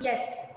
Yes.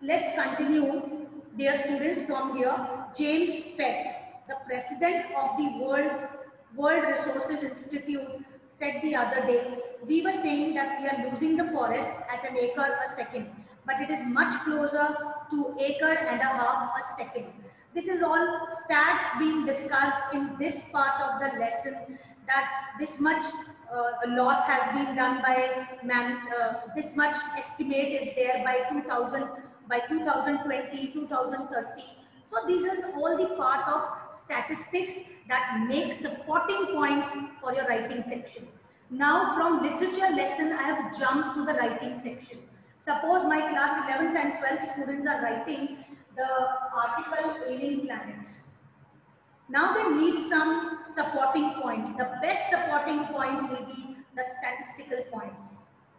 Let's continue, dear students, from here. James Pett, the president of the World Resources Institute, said the other day, we were saying that we are losing the forest at an acre a second, but it is much closer to acre and a half a second. This is all stats being discussed in this part of the lesson, that this much loss has been done by man, this much estimate is there by 2000, by 2020, 2030. So these are all the part of statistics that make supporting points for your writing section. Now from literature lesson, I have jumped to the writing section. Suppose my class 11th and 12th students are writing the article Alien Planet. Now they need some supporting points. The best supporting points will be the statistical points.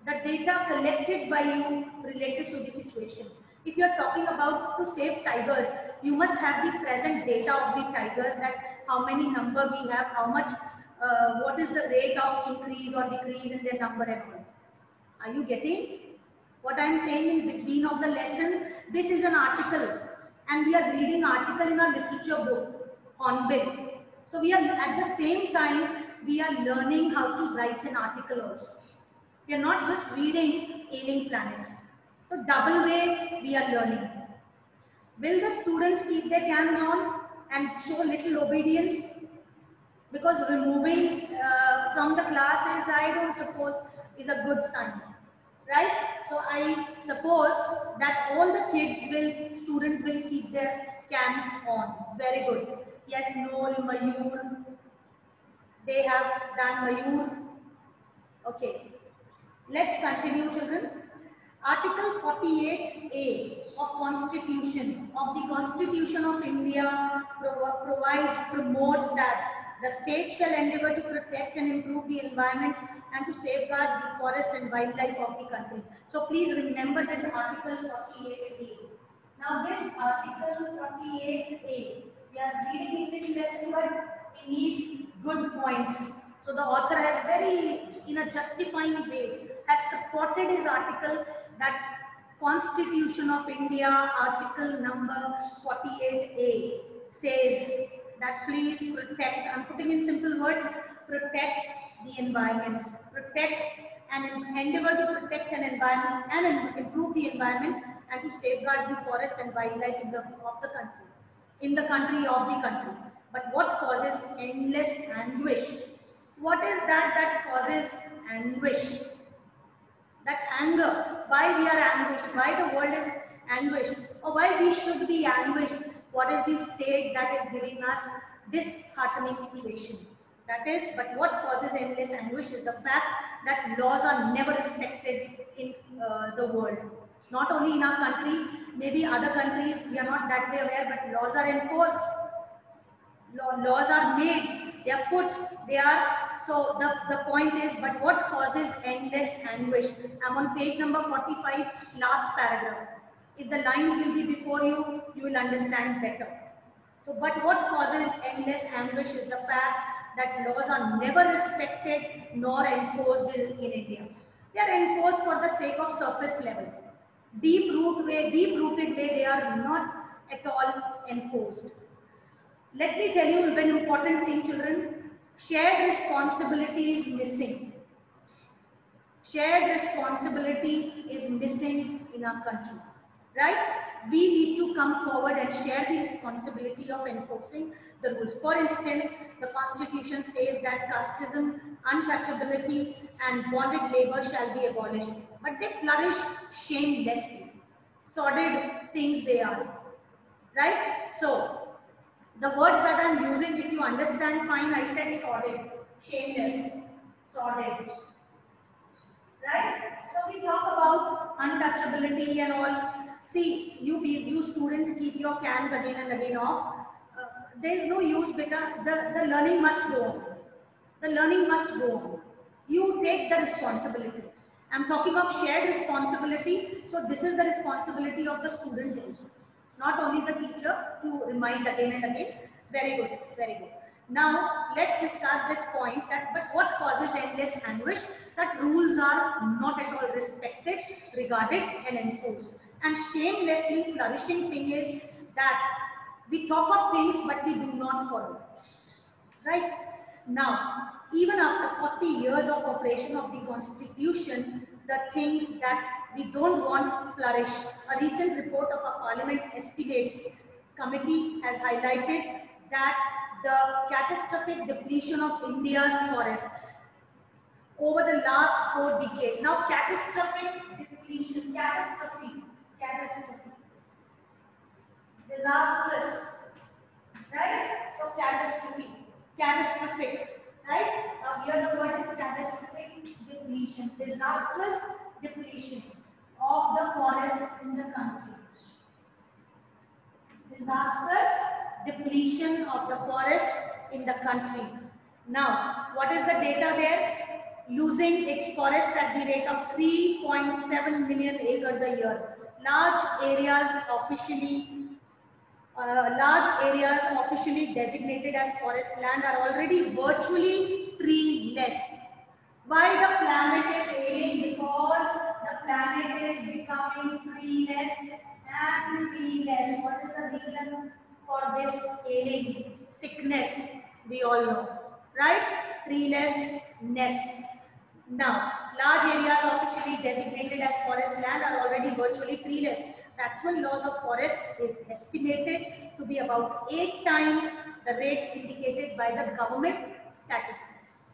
The data collected by you related to the situation. If you are talking about to save tigers, you must have the present data of the tigers, that how many number we have, how much, what is the rate of increase or decrease in their number and all. Are you getting what I am saying in between of the lesson? This is an article and we are reading article in our literature book on bill. So we are at the same time, we are learning how to write an article also. We are not just reading Alien Planet. So double way we are learning. Will the students keep their cams on and show little obedience? Because removing from the class is, I don't suppose, is a good sign, right? So I suppose that all the students will keep their cams on. Very good. Yes, Noel, Mayur, they have done Mayur. Okay, let's continue, children. Article 48A of Constitution of the Constitution of India promotes that the state shall endeavour to protect and improve the environment and to safeguard the forest and wildlife of the country. So please remember this Article 48A. Now this Article 48A, we are reading English lesson, but we need good points. So the author has very, in a justifying way, has supported his article that Constitution of India, article number 48A, says that please protect, I'm putting in simple words, protect the environment, protect and endeavor to protect an environment and improve the environment and to safeguard the forest and wildlife of the country, in the country of the country. But what causes endless anguish? What is that causes anguish? That anger, why we are anguished, why the world is anguished, or why we should be anguished. What is the state that is giving us this heartening situation? That is, but what causes endless anguish is the fact that laws are never respected in the world. Not only in our country, maybe other countries, we are not that way aware, but laws are enforced. Laws are made, they are put, they are, so the point is, but what causes endless anguish? I'm on page number 45, last paragraph. If the lines will be before you, you will understand better. So, but what causes endless anguish is the fact that laws are never respected nor enforced in India. They are enforced for the sake of surface level. Deep-rooted way, they are not at all enforced. Let me tell you one important thing, children. Shared responsibility is missing. Shared responsibility is missing in our country, right? We need to come forward and share the responsibility of enforcing the rules. For instance, the Constitution says that casteism, untouchability and bonded labor shall be abolished, but they flourish shamelessly. Sordid things they are, right? So, the words that I am using, if you understand fine, I said sordid, shameless, sordid. Right? So we talk about untouchability and all. See, you students keep your cams again and again off. There is no use, beta. The learning must go on. The learning must go on. You take the responsibility. I'm talking of shared responsibility. So this is the responsibility of the student also. Not only the teacher to remind again and again. Very good, very good. Now, let's discuss this point that but what causes endless anguish? That rules are not at all respected, regarded and enforced. And shamelessly flourishing thing is that we talk of things but we do not follow. Right? Now, even after 40 years of operation of the constitution, the things that we don't want flourish. A recent report of a parliament estimates committee has highlighted that the catastrophic depletion of India's forest over the last 4 decades. Now, catastrophic depletion, catastrophe, disastrous, right? So catastrophic, right? Now here the word is catastrophic depletion, disastrous depletion of the forest in the country. Disastrous depletion of the forest in the country. Now, what is the data there? Losing its forest at the rate of 3.7 million acres a year. Large areas officially designated as forest land are already virtually treeless. Why the planet is ailing? Because the planet is becoming treeless and treeless. What is the reason for this ailing? Sickness, we all know, right? Treelessness. Now, large areas officially designated as forest land are already virtually treeless. The actual loss of forest is estimated to be about 8 times the rate indicated by the government statistics.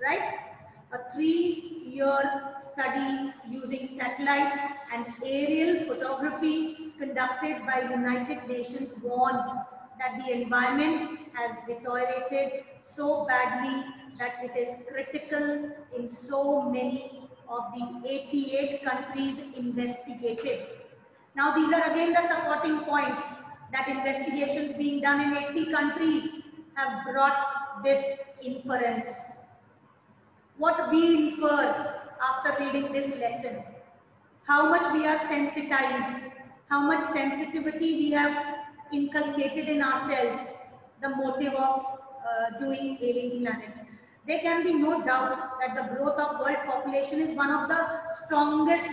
Right? A 3-year study using satellites and aerial photography conducted by United Nations warns that the environment has deteriorated so badly that it is critical in so many of the 88 countries investigated. Now, these are again the supporting points that investigations being done in 80 countries have brought this inference. What we infer after reading this lesson, how much we are sensitized, how much sensitivity we have inculcated in ourselves, the motive of doing ailing planet. There can be no doubt that the growth of world population is one of the strongest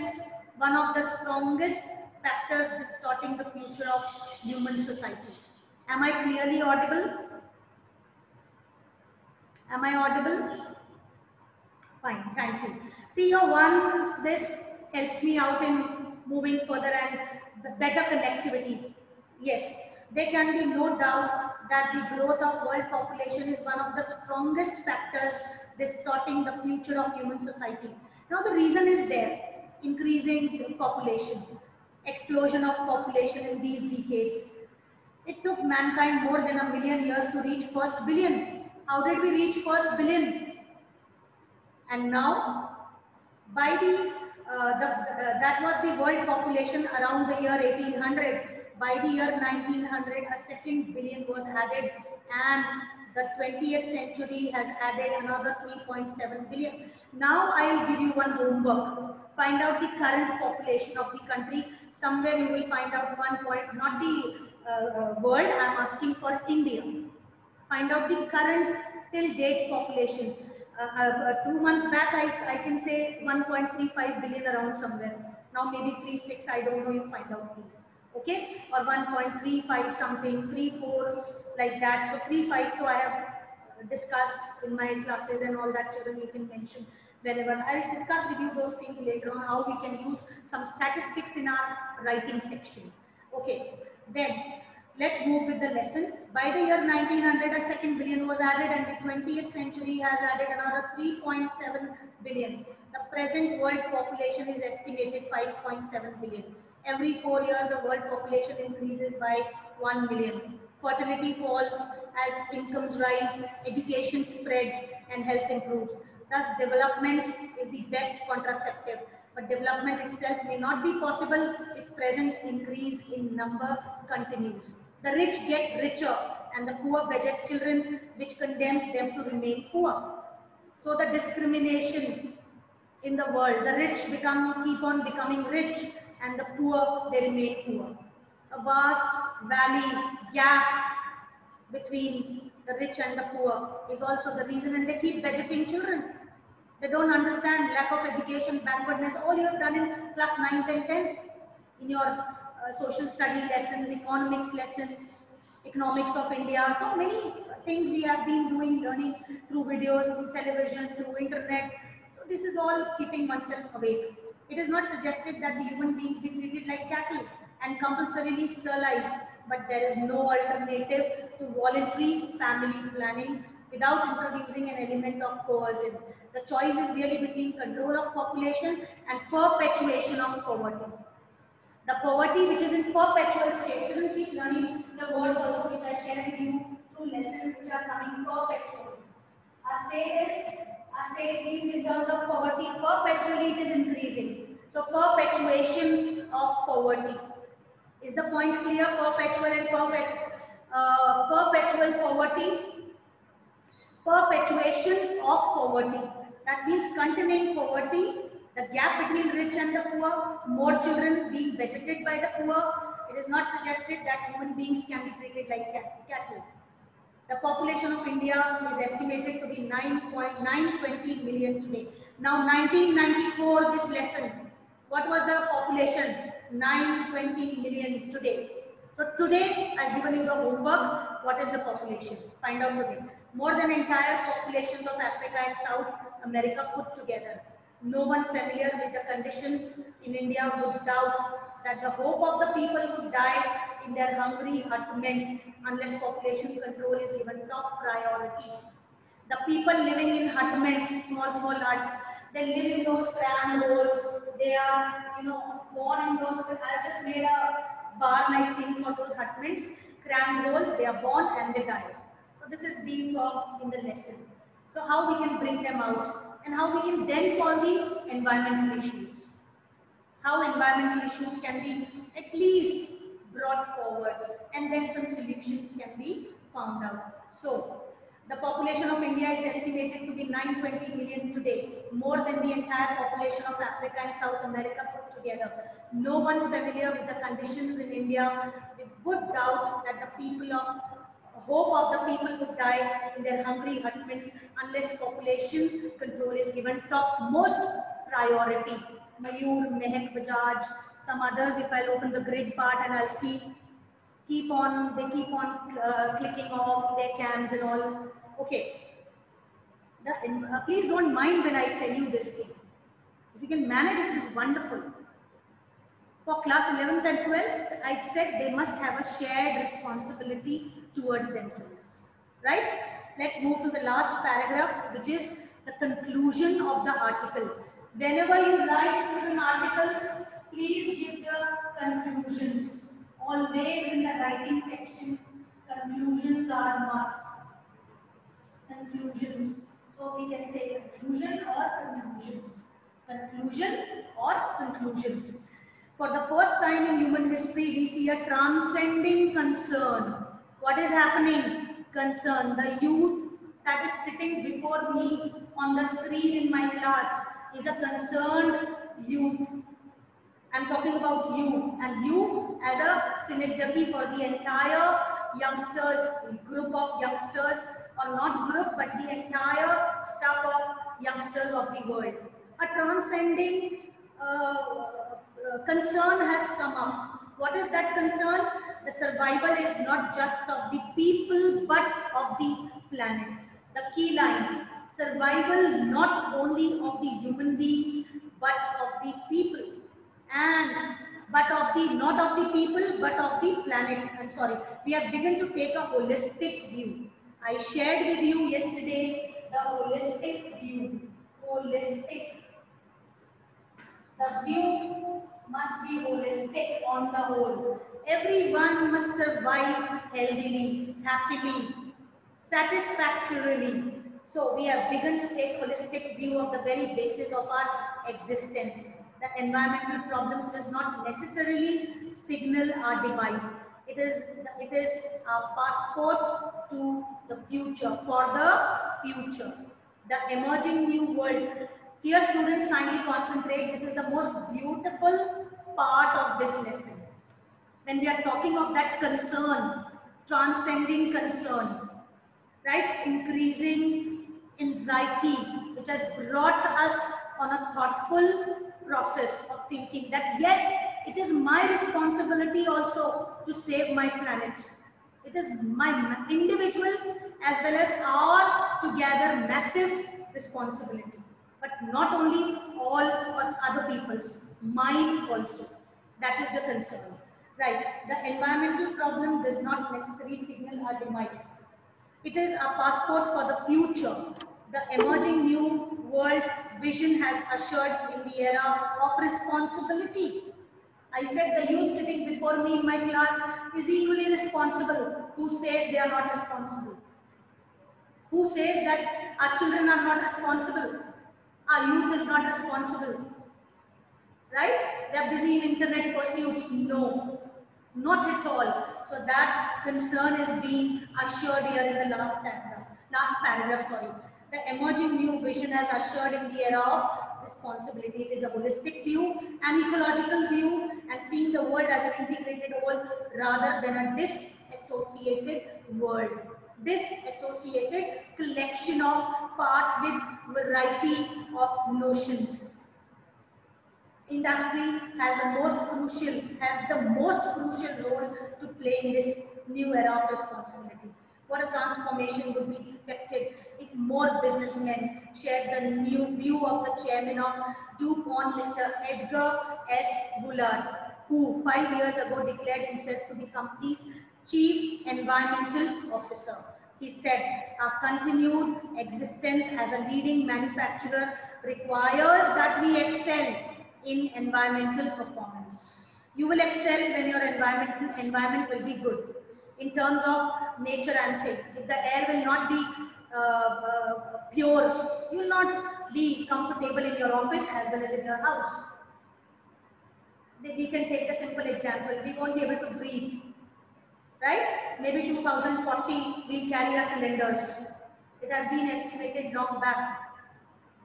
factors distorting the future of human society. Am I clearly audible? Am I audible? Fine, thank you. See here, this helps me out in moving further and the better connectivity. Yes, there can be no doubt that the growth of world population is one of the strongest factors distorting the future of human society. Now the reason is there, increasing population, explosion of population in these decades. It took mankind more than 1,000,000 years to reach first billion. How did we reach first billion? And now, by that was the world population around the year 1800. By the year 1900, a second billion was added, and the 20th century has added another 3.7 billion. Now, I will give you one homework. Find out the current population of the country. Somewhere you will find out one point, not the world. I am asking for India. Find out the current till date population. 2 months back, I can say 1.35 billion around somewhere. Now maybe 3.6, I don't know, you find out please. Okay, or 1.35 something, 3.4 like that. So 3.5 I have discussed in my classes and all that, children you can mention whenever. I'll discuss with you those things later on, how we can use some statistics in our writing section. Okay, then let's move with the lesson. By the year 1900, a second billion was added, and the 20th century has added another 3.7 billion. The present world population is estimated 5.7 billion. Every 4 years, the world population increases by 1 million. Fertility falls as incomes rise, education spreads, and health improves. Thus, development is the best contraceptive. But development itself may not be possible if present increase in number continues. The rich get richer and the poor beget children, which condemns them to remain poor. So the discrimination in the world, the rich keep on becoming rich and the poor, they remain poor. A vast valley gap between the rich and the poor is also the reason, and they keep budgeting children. They don't understand lack of education, backwardness, all you have done in class 9th and 10th, in your social study lessons, economics lesson, economics of India. So many things we have been doing, learning through videos, through television, through internet. So this is all keeping oneself awake. It is not suggested that the human beings be treated like cattle and compulsorily sterilized, but there is no alternative to voluntary family planning without introducing an element of coercion. The choice is really between control of population and perpetuation of poverty. The poverty which is in perpetual state. Children keep learning the words also which I share with you through lessons which are coming perpetually. A state means in terms of poverty, perpetually it is increasing. So perpetuation of poverty. Is the point clear? Perpetual and perpetual poverty, perpetuation of poverty. That means continuing poverty, the gap between rich and the poor, more children being budgeted by the poor. It is not suggested that human beings can be treated like cattle. The population of India is estimated to be 9.920 million today. Now 1994, this lesson, what was the population? 920 million today. So today, I've given you the homework. What is the population? Find out today. More than entire populations of Africa and South America put together. No one familiar with the conditions in India would doubt that the hope of the people would die in their hungry hutments unless population control is given top priority. The people living in hutments, small huts, they live in those cram holes. They are, born in those. I just made a bar-like thing for those hutments, cram holes. They are born and they die. So this is being taught in the lesson. So how we can bring them out and how we can then solve the environmental issues. How environmental issues can be at least brought forward and then some solutions can be found out. So the population of India is estimated to be 920 million today, more than the entire population of Africa and South America put together. No one familiar with the conditions in India would doubt that the people of hope of the people would die in their hungry hutments unless population control is given topmost priority. Mayur, Mehak Bajaj, some others, if I'll open the grid part and I'll see, they keep on clicking off their cams and all. Okay. Please don't mind when I tell you this thing. If you can manage it, is wonderful. For class 11th and 12th, I said they must have a shared responsibility towards themselves. Right? Let's move to the last paragraph, which is the conclusion of the article. Whenever you write children articles, please give the conclusions. Always in the writing section, conclusions are must. Conclusions. So we can say conclusion or conclusions. Conclusion or conclusions. For the first time in human history, we see a transcending concern. What is happening? Concern. The youth that is sitting before me on the screen in my class is a concerned youth. I'm talking about you, and you as a synecdoche for the entire youngsters, group of youngsters, or not group, but the entire staff of youngsters of the world. A transcending concern has come up. What is that concern? The survival is not just of the people, but of the planet. The key line, survival not only of the human beings, but of the people. And but of the not of the people but of the planet. I'm sorry, we have begun to take a holistic view. I shared with you yesterday the holistic view. Holistic. The view must be holistic on the whole. Everyone must survive healthily, happily, satisfactorily. So we have begun to take holistic view of the very basis of our existence. The environmental problems does not necessarily signal our demise. It is a passport to the future, for the future. The emerging new world. Here students kindly concentrate. This is the most beautiful part of this lesson. When we are talking of that concern, transcending concern, right? Increasing anxiety, which has brought us on a thoughtful process of thinking that yes, it is my responsibility also to save my planet. It is my individual as well as our together massive responsibility. But not only all on other people's, mine also. That is the concern. Right. The environmental problem does not necessarily signal our demise. It is a passport for the future. The emerging new world vision has ushered in the era of responsibility. I said the youth sitting before me in my class is equally responsible. Who says they are not responsible? Who says that our children are not responsible? Our youth is not responsible. Right? They are busy in internet pursuits. No, not at all. So that concern is being assured here in the last paragraph, sorry. The emerging new vision has ushered in the era of responsibility. It is a holistic view, an ecological view, and seeing the world as an integrated whole rather than a disassociated world. Disassociated collection of parts with variety of notions. Industry has the most crucial role to play in this new era of responsibility. What a transformation would be effected if more businessmen shared the new view of the chairman of DuPont, Mr. Edgar S. Bullard, who 5 years ago declared himself to be the company's chief environmental officer. He said, our continued existence as a leading manufacturer requires that we excel in environmental performance. You will excel when your environment will be good. In terms of nature, I'm saying, if the air will not be pure, you will not be comfortable in your office as well as in your house. We can take a simple example. We won't be able to breathe, right? Maybe 2040, we'll carry our cylinders. It has been estimated long back,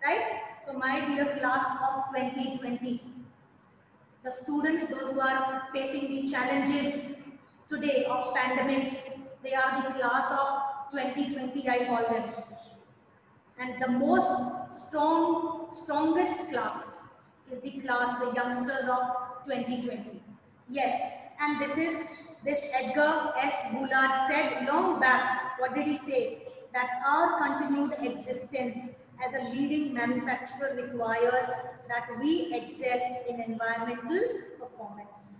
right? So my dear class of 2020, the students, those who are facing the challenges today of pandemics, they are the class of 2020, I call them. And the most strongest class is the class, the youngsters of 2020. Yes, and this Edgar S. Bullard said long back, what did he say? That our continued existence as a leading manufacturer requires that we excel in environmental performance.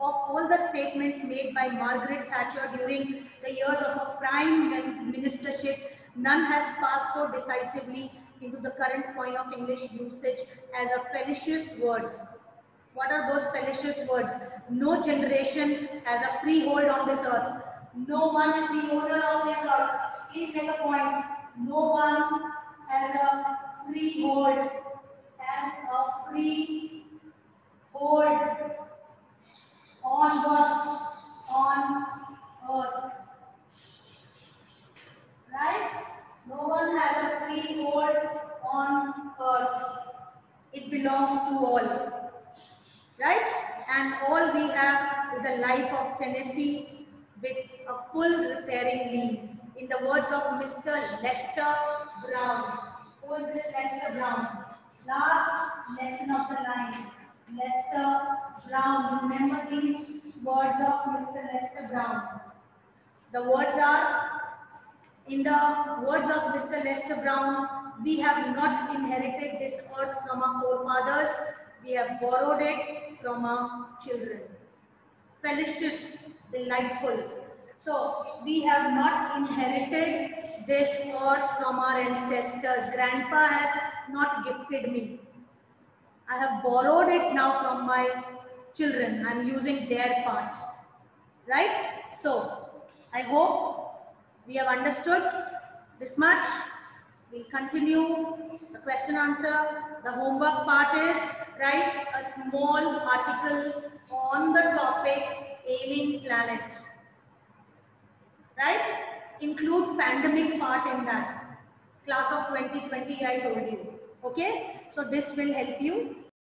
Of all the statements made by Margaret Thatcher during the years of her prime ministership, none has passed so decisively into the current coin of English usage as a fallacious words. What are those fallacious words? No generation has a freehold on this earth. No one is the owner of this earth. Please make a point. No one has a freehold. Has a freehold on what? On earth. Right? No one has a freehold on earth. It belongs to all. Right? And all we have is a life of Tennessee with a full repairing lease. In the words of Mr. Lester Brown. Who is this Lester Brown? Last lesson of the line. Lester Brown. Remember these words of Mr. Lester Brown. The words are, in the words of Mr. Lester Brown, we have not inherited this earth from our forefathers. We have borrowed it from our children. Fallacious, delightful. So, we have not inherited this earth from our ancestors. Grandpa has not gifted me. I have borrowed it now from my children. I am using their part. Right? So, I hope we have understood this much. We'll continue the question answer. The homework part is write a small article on the topic ailing planet. Right? Include pandemic part in that. Class of 2020 I told you. Okay? So this will help you